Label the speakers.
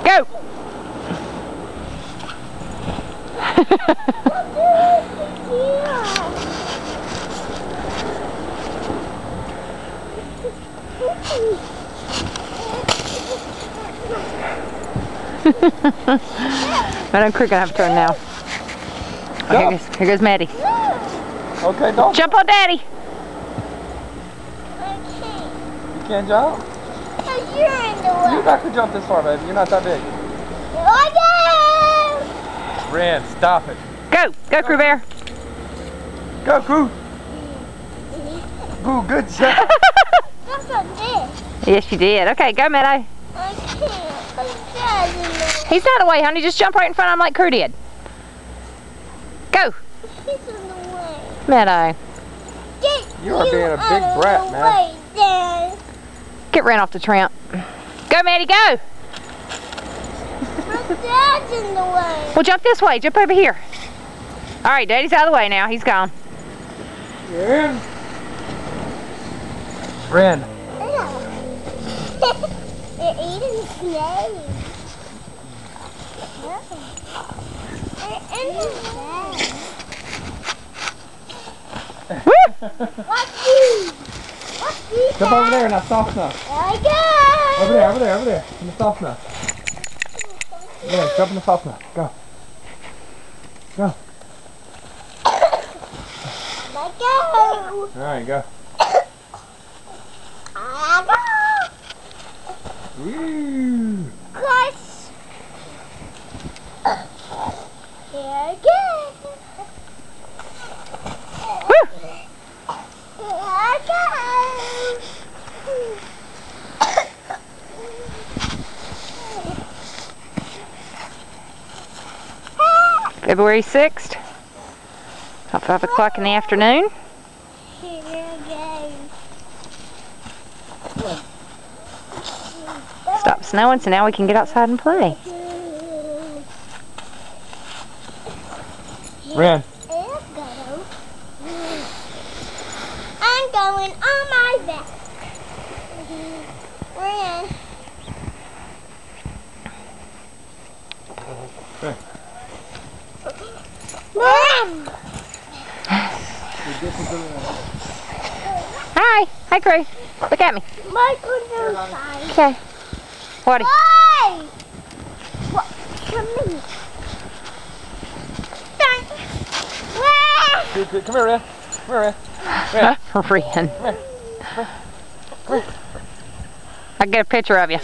Speaker 1: Go! I know Creek gonna have to turn now. Oh, here goes Maddie.
Speaker 2: Okay, don't
Speaker 1: jump on Daddy.
Speaker 3: I can't.
Speaker 2: You can't jump?
Speaker 3: Because you're in the way.
Speaker 2: You're not gonna jump this far, baby. You're not that big.
Speaker 3: I
Speaker 2: Ren, stop it.
Speaker 1: Go, Crew Bear.
Speaker 2: Go, Crew. Boo, good job.
Speaker 3: That's what I did.
Speaker 1: Yes, you did. Okay, go, Meadow.
Speaker 3: I can't. Because Dad's in the way.
Speaker 1: He's not away, honey. Just jump right in front of him like Crew did. Go.
Speaker 3: He's in the way.
Speaker 1: Meadow.
Speaker 2: You are being a big brat, man.
Speaker 3: Dad.
Speaker 1: Get ran off the tramp. Go, Maddie, go.
Speaker 3: My Dad's in the way.
Speaker 1: Well, jump this way. Jump over here. All right, Daddy's out of the way now. He's gone.
Speaker 2: Ren. Ren.
Speaker 3: They're eating snakes. They're in the way.
Speaker 1: Woo!
Speaker 3: What's these? What's these?
Speaker 2: Jump over there in that soft snow.
Speaker 3: There I go.
Speaker 2: Over there, in the soft snow. Yeah, jump in the soft snow. Go. Go.
Speaker 3: Let go.
Speaker 2: Alright, go.
Speaker 3: I go.
Speaker 2: Woo.
Speaker 3: Crush. Here I go.
Speaker 1: Woo!
Speaker 3: Here I go.
Speaker 1: February 6th. About 5 o'clock in the afternoon.
Speaker 3: Here I go.
Speaker 1: Stopped snowing, so now we can get outside and play.
Speaker 2: Ren.
Speaker 3: I'm going on my back. Ren.
Speaker 2: Hey.
Speaker 3: Mom!
Speaker 1: Hi. Hi, Crew. Look at me.
Speaker 3: Michael's outside.
Speaker 1: Okay. What?
Speaker 3: Why? What? Come here.
Speaker 2: Come here, Ren. Come here, Ren. Ren.
Speaker 1: Ren.
Speaker 2: Come here.
Speaker 1: I'll get a picture of you.